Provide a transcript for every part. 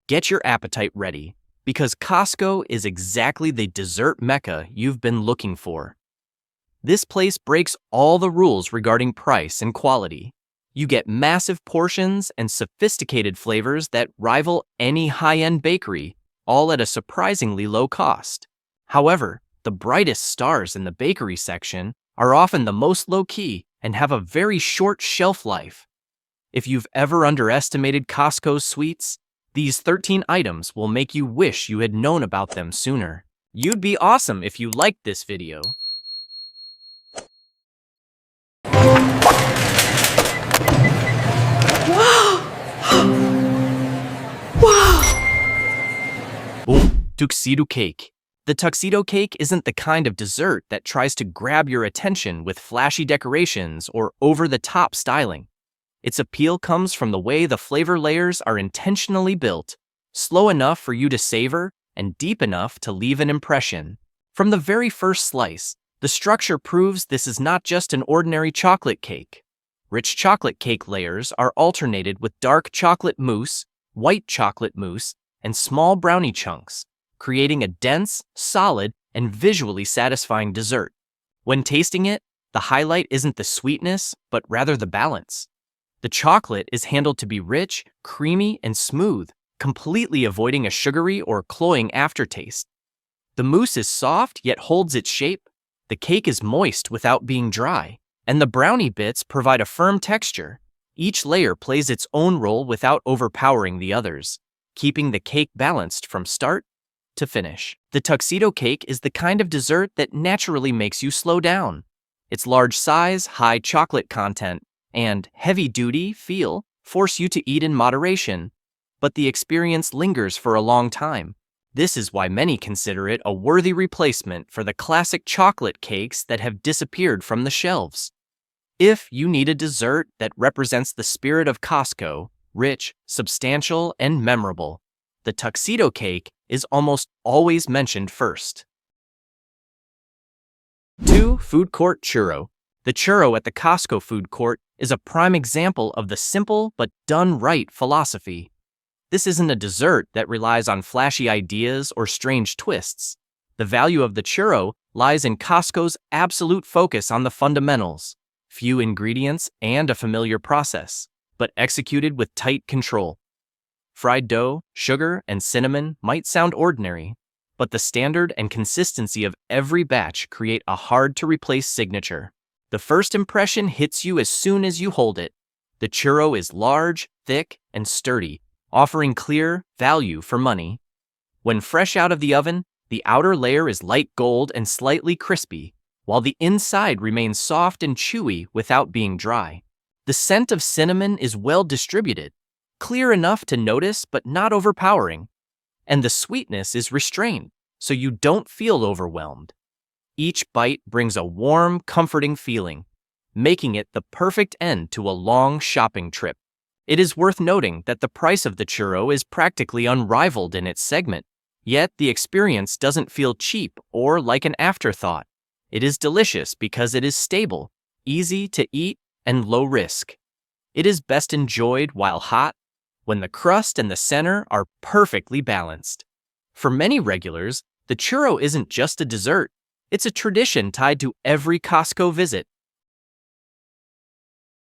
Get your appetite ready, because Costco is exactly the dessert mecca you've been looking for. This place breaks all the rules regarding price and quality. You get massive portions and sophisticated flavors that rival any high-end bakery, all at a surprisingly low cost. However, the brightest stars in the bakery section are often the most low-key and have a very short shelf life. If you've ever underestimated Costco's sweets, these 13 items will make you wish you had known about them sooner. You'd be awesome if you liked this video. Boom, tuxedo cake. The tuxedo cake isn't the kind of dessert that tries to grab your attention with flashy decorations or over-the-top styling. Its appeal comes from the way the flavor layers are intentionally built, slow enough for you to savor and deep enough to leave an impression. From the very first slice, the structure proves this is not just an ordinary chocolate cake. Rich chocolate cake layers are alternated with dark chocolate mousse, white chocolate mousse, and small brownie chunks, creating a dense, solid, and visually satisfying dessert. When tasting it, the highlight isn't the sweetness, but rather the balance. The chocolate is handled to be rich, creamy, and smooth, completely avoiding a sugary or cloying aftertaste. The mousse is soft yet holds its shape, the cake is moist without being dry, and the brownie bits provide a firm texture. Each layer plays its own role without overpowering the others, keeping the cake balanced from start to finish. The tuxedo cake is the kind of dessert that naturally makes you slow down. Its large size, high chocolate content, and heavy-duty feel force you to eat in moderation, but the experience lingers for a long time. This is why many consider it a worthy replacement for the classic chocolate cakes that have disappeared from the shelves. If you need a dessert that represents the spirit of Costco, rich, substantial, and memorable, the tuxedo cake is almost always mentioned first. 2. Food Court Churro. The churro at the Costco food court is a prime example of the simple but done right philosophy. This isn't a dessert that relies on flashy ideas or strange twists. The value of the churro lies in Costco's absolute focus on the fundamentals: few ingredients and a familiar process, but executed with tight control. Fried dough, sugar, and cinnamon might sound ordinary, but the standard and consistency of every batch create a hard-to-replace signature. The first impression hits you as soon as you hold it. The churro is large, thick, and sturdy, offering clear value for money. When fresh out of the oven, the outer layer is light gold and slightly crispy, while the inside remains soft and chewy without being dry. The scent of cinnamon is well distributed, clear enough to notice but not overpowering, and the sweetness is restrained, so you don't feel overwhelmed. Each bite brings a warm, comforting feeling, making it the perfect end to a long shopping trip. It is worth noting that the price of the churro is practically unrivaled in its segment, yet the experience doesn't feel cheap or like an afterthought. It is delicious because it is stable, easy to eat, and low risk. It is best enjoyed while hot, when the crust and the center are perfectly balanced. For many regulars, the churro isn't just a dessert. It's a tradition tied to every Costco visit.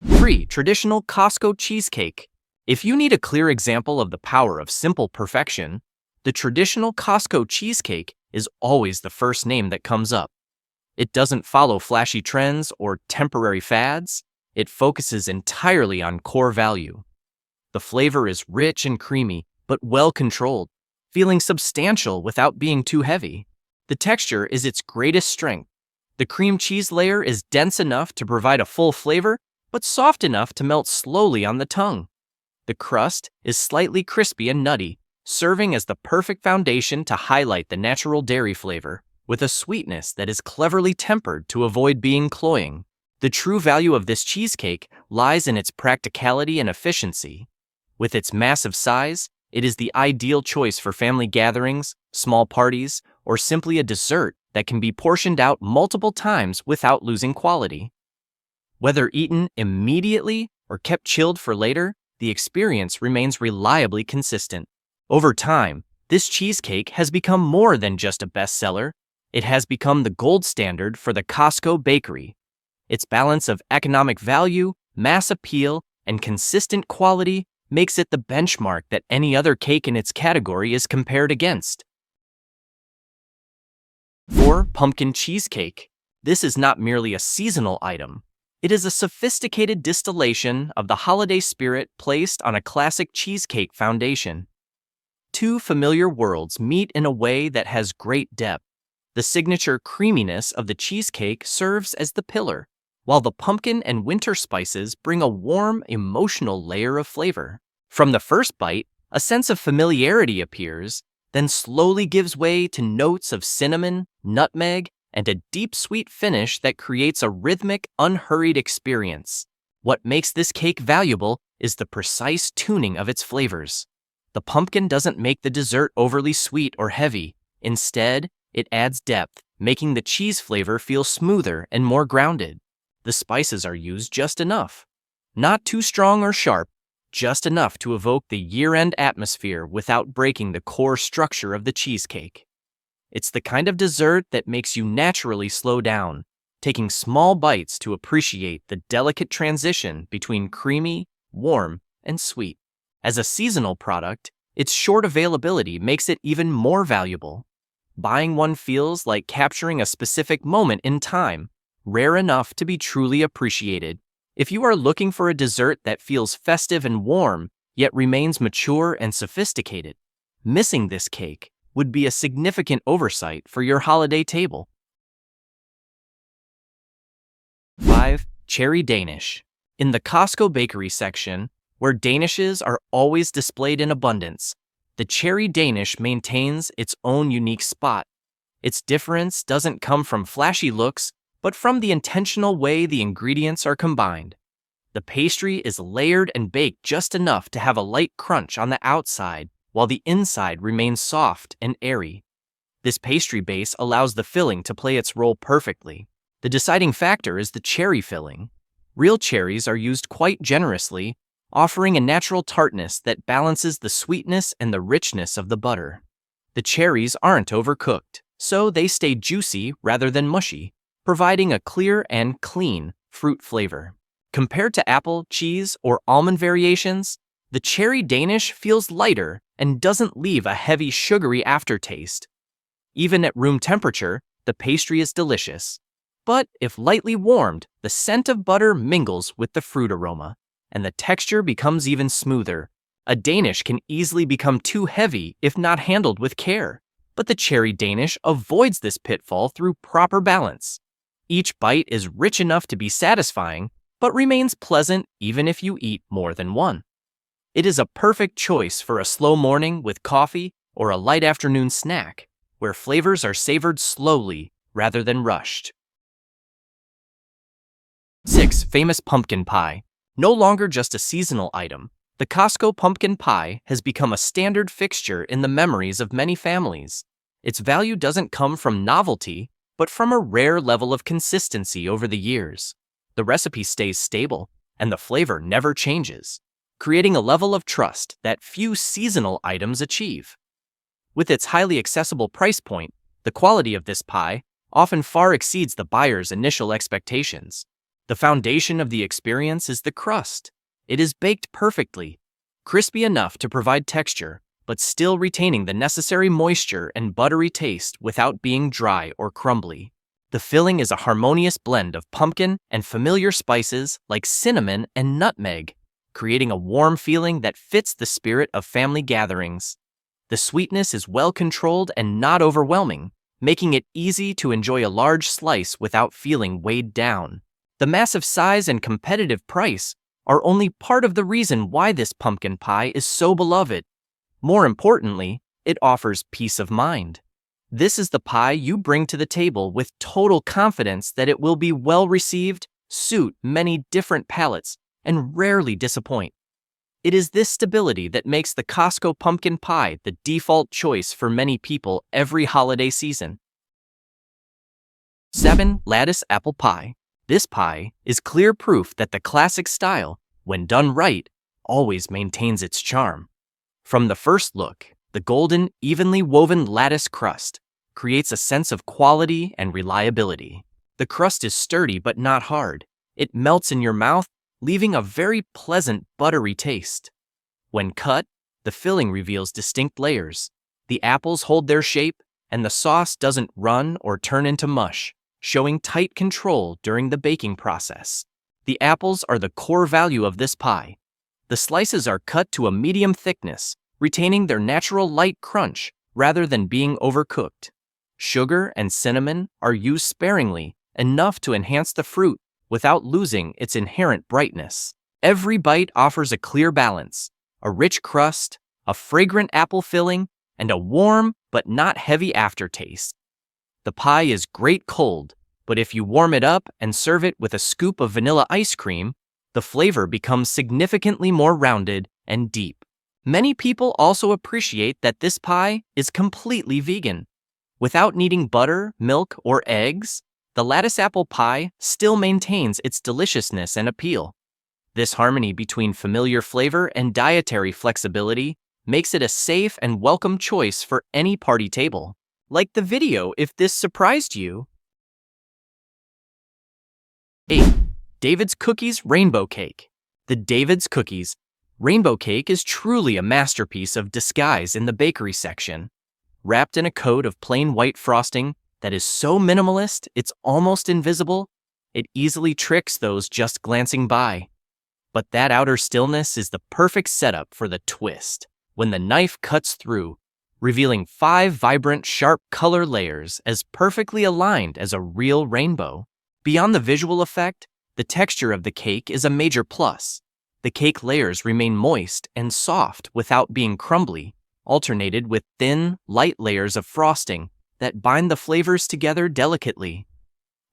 3. Traditional Costco cheesecake. If you need a clear example of the power of simple perfection, the traditional Costco cheesecake is always the first name that comes up. It doesn't follow flashy trends or temporary fads. It focuses entirely on core value. The flavor is rich and creamy, but well controlled, feeling substantial without being too heavy. The texture is its greatest strength. The cream cheese layer is dense enough to provide a full flavor, but soft enough to melt slowly on the tongue. The crust is slightly crispy and nutty, serving as the perfect foundation to highlight the natural dairy flavor, with a sweetness that is cleverly tempered to avoid being cloying. The true value of this cheesecake lies in its practicality and efficiency. With its massive size, it is the ideal choice for family gatherings, small parties, or simply a dessert that can be portioned out multiple times without losing quality. Whether eaten immediately or kept chilled for later, the experience remains reliably consistent. Over time, this cheesecake has become more than just a bestseller. It has become the gold standard for the Costco bakery. Its balance of economic value, mass appeal, and consistent quality makes it the benchmark that any other cake in its category is compared against. 4. Pumpkin cheesecake. This is not merely a seasonal item. It is a sophisticated distillation of the holiday spirit placed on a classic cheesecake foundation. Two familiar worlds meet in a way that has great depth. The signature creaminess of the cheesecake serves as the pillar, while the pumpkin and winter spices bring a warm, emotional layer of flavor. From the first bite, a sense of familiarity appears, then slowly gives way to notes of cinnamon, nutmeg, and a deep sweet finish that creates a rhythmic, unhurried experience. What makes this cake valuable is the precise tuning of its flavors. The pumpkin doesn't make the dessert overly sweet or heavy. Instead, it adds depth, making the cheese flavor feel smoother and more grounded. The spices are used just enough. Not too strong or sharp, just enough to evoke the year-end atmosphere without breaking the core structure of the cheesecake. It's the kind of dessert that makes you naturally slow down, taking small bites to appreciate the delicate transition between creamy, warm, and sweet. As a seasonal product, its short availability makes it even more valuable. Buying one feels like capturing a specific moment in time, rare enough to be truly appreciated. If you are looking for a dessert that feels festive and warm, yet remains mature and sophisticated, missing this cake would be a significant oversight for your holiday table. 5. Cherry Danish. In the Costco bakery section, where Danishes are always displayed in abundance, the Cherry Danish maintains its own unique spot. Its difference doesn't come from flashy looks, but from the intentional way the ingredients are combined. The pastry is layered and baked just enough to have a light crunch on the outside, while the inside remains soft and airy. This pastry base allows the filling to play its role perfectly. The deciding factor is the cherry filling. Real cherries are used quite generously, offering a natural tartness that balances the sweetness and the richness of the butter. The cherries aren't overcooked, so they stay juicy rather than mushy, providing a clear and clean fruit flavor. Compared to apple, cheese, or almond variations, the Cherry Danish feels lighter and doesn't leave a heavy sugary aftertaste. Even at room temperature, the pastry is delicious. But if lightly warmed, the scent of butter mingles with the fruit aroma, and the texture becomes even smoother. A Danish can easily become too heavy if not handled with care, but the Cherry Danish avoids this pitfall through proper balance. Each bite is rich enough to be satisfying, but remains pleasant even if you eat more than one. It is a perfect choice for a slow morning with coffee or a light afternoon snack, where flavors are savored slowly rather than rushed. 6. Famous pumpkin pie. No longer just a seasonal item, the Costco pumpkin pie has become a standard fixture in the memories of many families. Its value doesn't come from novelty, but from a rare level of consistency over the years. The recipe stays stable, and the flavor never changes, creating a level of trust that few seasonal items achieve. With its highly accessible price point, the quality of this pie often far exceeds the buyer's initial expectations. The foundation of the experience is the crust. It is baked perfectly, crispy enough to provide texture, but still retaining the necessary moisture and buttery taste without being dry or crumbly. The filling is a harmonious blend of pumpkin and familiar spices like cinnamon and nutmeg, creating a warm feeling that fits the spirit of family gatherings. The sweetness is well controlled and not overwhelming, making it easy to enjoy a large slice without feeling weighed down. The massive size and competitive price are only part of the reason why this pumpkin pie is so beloved. More importantly, it offers peace of mind. This is the pie you bring to the table with total confidence that it will be well received, suit many different palates, and rarely disappoint. It is this stability that makes the Costco pumpkin pie the default choice for many people every holiday season. 7. Lattice apple pie. This pie is clear proof that the classic style, when done right, always maintains its charm. From the first look, The golden, evenly woven lattice crust creates a sense of quality and reliability. The crust is sturdy but not hard. It melts in your mouth, leaving a very pleasant buttery taste. When cut, the filling reveals distinct layers. The apples hold their shape, and the sauce doesn't run or turn into mush, showing tight control during the baking process. The apples are the core value of this pie. The slices are cut to a medium thickness, retaining their natural light crunch rather than being overcooked. Sugar and cinnamon are used sparingly, enough to enhance the fruit without losing its inherent brightness. Every bite offers a clear balance: a rich crust, a fragrant apple filling, and a warm but not heavy aftertaste. The pie is great cold, but if you warm it up and serve it with a scoop of vanilla ice cream, the flavor becomes significantly more rounded and deep. Many people also appreciate that this pie is completely vegan. Without needing butter, milk, or eggs, the lattice apple pie still maintains its deliciousness and appeal. This harmony between familiar flavor and dietary flexibility makes it a safe and welcome choice for any party table. Like the video if this surprised you. 8. David's Cookies Rainbow Cake. The David's Cookies Rainbow Cake is truly a masterpiece of disguise in the bakery section. Wrapped in a coat of plain white frosting that is so minimalist it's almost invisible, it easily tricks those just glancing by. But that outer stillness is the perfect setup for the twist, when the knife cuts through, revealing 5 vibrant, sharp color layers as perfectly aligned as a real rainbow. Beyond the visual effect, the texture of the cake is a major plus. The cake layers remain moist and soft without being crumbly, alternated with thin, light layers of frosting that bind the flavors together delicately.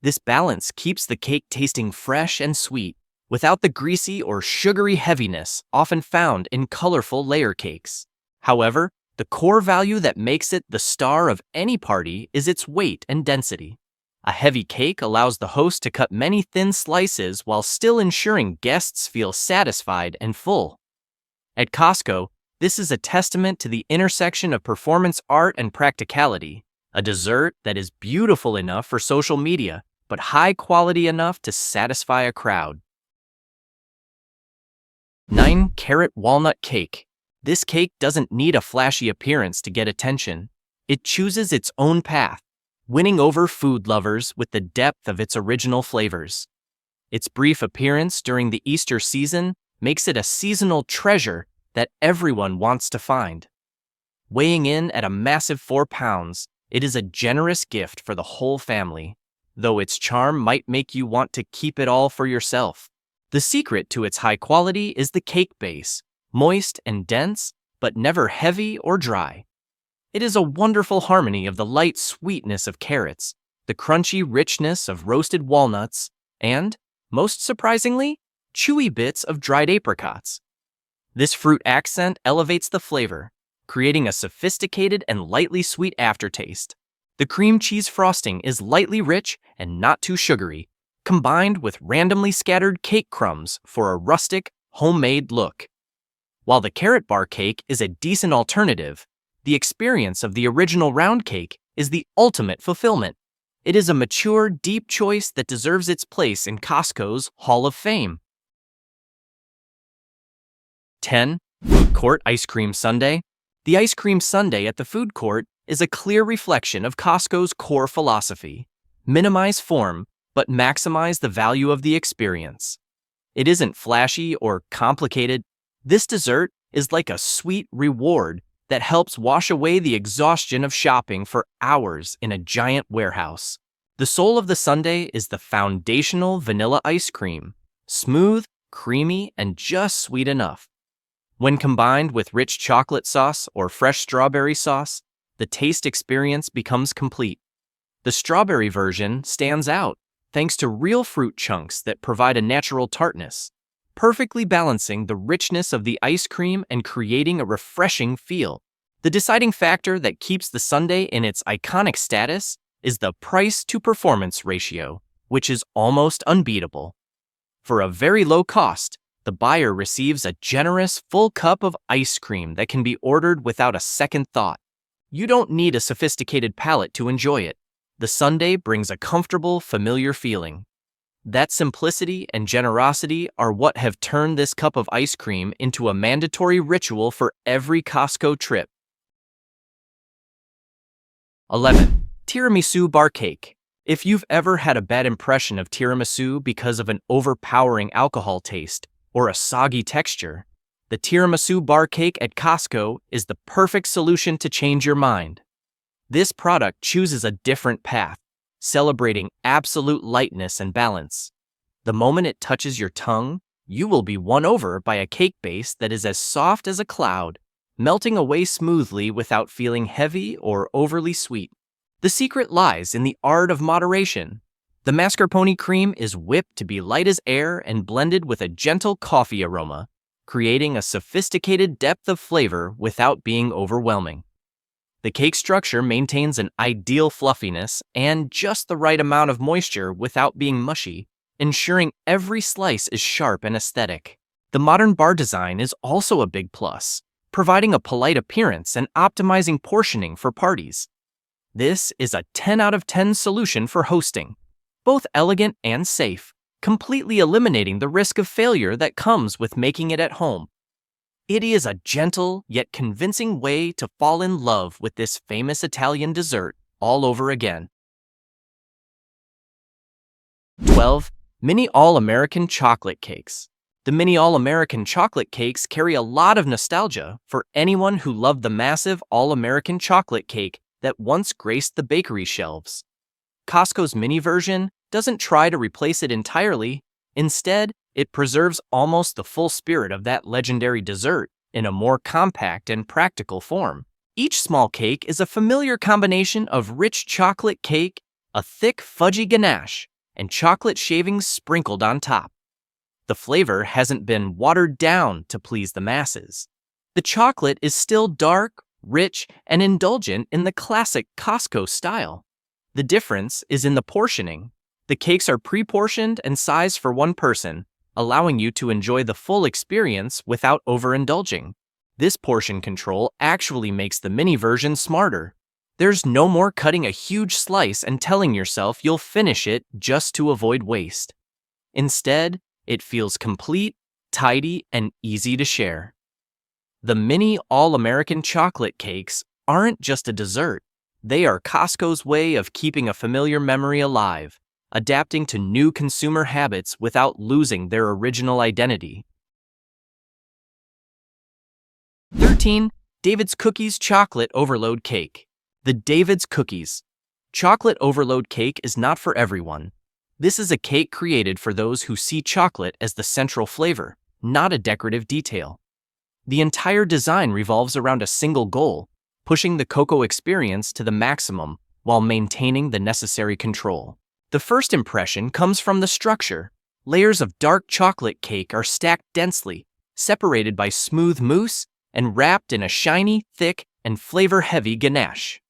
This balance keeps the cake tasting fresh and sweet, without the greasy or sugary heaviness often found in colorful layer cakes. However, the core value that makes it the star of any party is its weight and density. A heavy cake allows the host to cut many thin slices while still ensuring guests feel satisfied and full. At Costco, this is a testament to the intersection of performance art and practicality, a dessert that is beautiful enough for social media, but high quality enough to satisfy a crowd. 9. Carrot Walnut Cake. This cake doesn't need a flashy appearance to get attention. It chooses its own path, winning over food lovers with the depth of its original flavors. Its brief appearance during the Easter season makes it a seasonal treasure that everyone wants to find. Weighing in at a massive 4 pounds, it is a generous gift for the whole family, though its charm might make you want to keep it all for yourself. The secret to its high quality is the cake base, moist and dense, but never heavy or dry. It is a wonderful harmony of the light sweetness of carrots, the crunchy richness of roasted walnuts, and, most surprisingly, chewy bits of dried apricots. This fruit accent elevates the flavor, creating a sophisticated and lightly sweet aftertaste. The cream cheese frosting is lightly rich and not too sugary, combined with randomly scattered cake crumbs for a rustic, homemade look. While the carrot bar cake is a decent alternative, the experience of the original round cake is the ultimate fulfillment. It is a mature, deep choice that deserves its place in Costco's Hall of Fame. 10. Food Court Ice Cream Sundae. The ice cream sundae at the food court is a clear reflection of Costco's core philosophy: minimize form, but maximize the value of the experience. It isn't flashy or complicated. This dessert is like a sweet reward that helps wash away the exhaustion of shopping for hours in a giant warehouse. The soul of the sundae is the foundational vanilla ice cream, smooth, creamy, and just sweet enough. When combined with rich chocolate sauce or fresh strawberry sauce, the taste experience becomes complete. The strawberry version stands out thanks to real fruit chunks that provide a natural tartness, perfectly balancing the richness of the ice cream and creating a refreshing feel. The deciding factor that keeps the sundae in its iconic status is the price-to-performance ratio, which is almost unbeatable. For a very low cost, the buyer receives a generous, full cup of ice cream that can be ordered without a second thought. You don't need a sophisticated palate to enjoy it. The sundae brings a comfortable, familiar feeling. That simplicity and generosity are what have turned this cup of ice cream into a mandatory ritual for every Costco trip. 11. Tiramisu bar cake. If you've ever had a bad impression of tiramisu because of an overpowering alcohol taste or a soggy texture, the tiramisu bar cake at Costco is the perfect solution to change your mind. This product chooses a different path, celebrating absolute lightness and balance. The moment it touches your tongue, you will be won over by a cake base that is as soft as a cloud, melting away smoothly without feeling heavy or overly sweet. The secret lies in the art of moderation. The mascarpone cream is whipped to be light as air and blended with a gentle coffee aroma, creating a sophisticated depth of flavor without being overwhelming. The cake structure maintains an ideal fluffiness and just the right amount of moisture without being mushy, ensuring every slice is sharp and aesthetic. The modern bar design is also a big plus, providing a polite appearance and optimizing portioning for parties. This is a 10 out of 10 solution for hosting, both elegant and safe, completely eliminating the risk of failure that comes with making it at home. It is a gentle yet convincing way to fall in love with this famous Italian dessert all over again. 12. Mini All-American Chocolate Cakes. The Mini All-American Chocolate Cakes carry a lot of nostalgia for anyone who loved the massive All-American chocolate cake that once graced the bakery shelves. Costco's mini version doesn't try to replace it entirely. Instead, it preserves almost the full spirit of that legendary dessert in a more compact and practical form. Each small cake is a familiar combination of rich chocolate cake, a thick fudgy ganache, and chocolate shavings sprinkled on top. The flavor hasn't been watered down to please the masses. The chocolate is still dark, rich, and indulgent in the classic Costco style. The difference is in the portioning. The cakes are pre-portioned and sized for one person, allowing you to enjoy the full experience without overindulging. This portion control actually makes the mini version smarter. There's no more cutting a huge slice and telling yourself you'll finish it just to avoid waste. Instead, it feels complete, tidy, and easy to share. The Mini All-American Chocolate Cakes aren't just a dessert. They are Costco's way of keeping a familiar memory alive, adapting to new consumer habits without losing their original identity. 13. David's Cookies Chocolate Overload Cake. The David's Cookies Chocolate Overload Cake is not for everyone. This is a cake created for those who see chocolate as the central flavor, not a decorative detail. The entire design revolves around a single goal, pushing the cocoa experience to the maximum while maintaining the necessary control. The first impression comes from the structure. Layers of dark chocolate cake are stacked densely, separated by smooth mousse, and wrapped in a shiny, thick, and flavor-heavy ganache.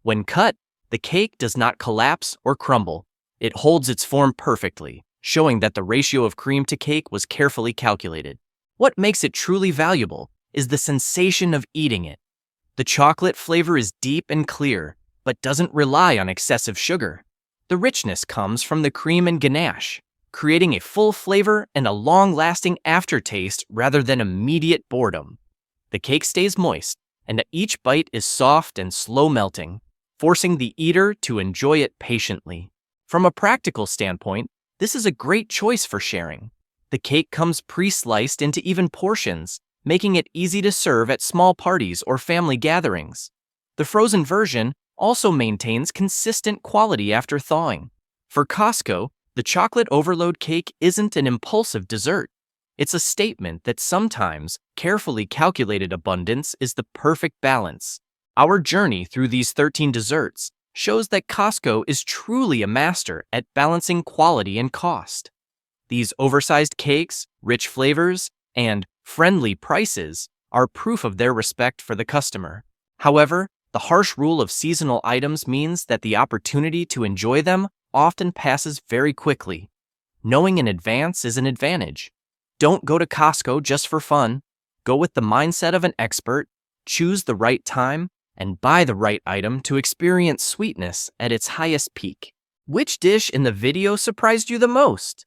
When cut, the cake does not collapse or crumble. It holds its form perfectly, showing that the ratio of cream to cake was carefully calculated. What makes it truly valuable is the sensation of eating it. The chocolate flavor is deep and clear, but doesn't rely on excessive sugar. The richness comes from the cream and ganache, creating a full flavor and a long-lasting aftertaste rather than immediate boredom. The cake stays moist, and each bite is soft and slow melting, forcing the eater to enjoy it patiently. From a practical standpoint, this is a great choice for sharing. The cake comes pre-sliced into even portions, making it easy to serve at small parties or family gatherings. The frozen version also maintains consistent quality after thawing. For Costco, the chocolate overload cake isn't an impulsive dessert. It's a statement that sometimes carefully calculated abundance is the perfect balance. Our journey through these 13 desserts shows that Costco is truly a master at balancing quality and cost. These oversized cakes, rich flavors, and friendly prices are proof of their respect for the customer. However, the harsh rule of seasonal items means that the opportunity to enjoy them often passes very quickly. Knowing in advance is an advantage. Don't go to Costco just for fun. Go with the mindset of an expert, choose the right time, and buy the right item to experience sweetness at its highest peak. Which dish in the video surprised you the most?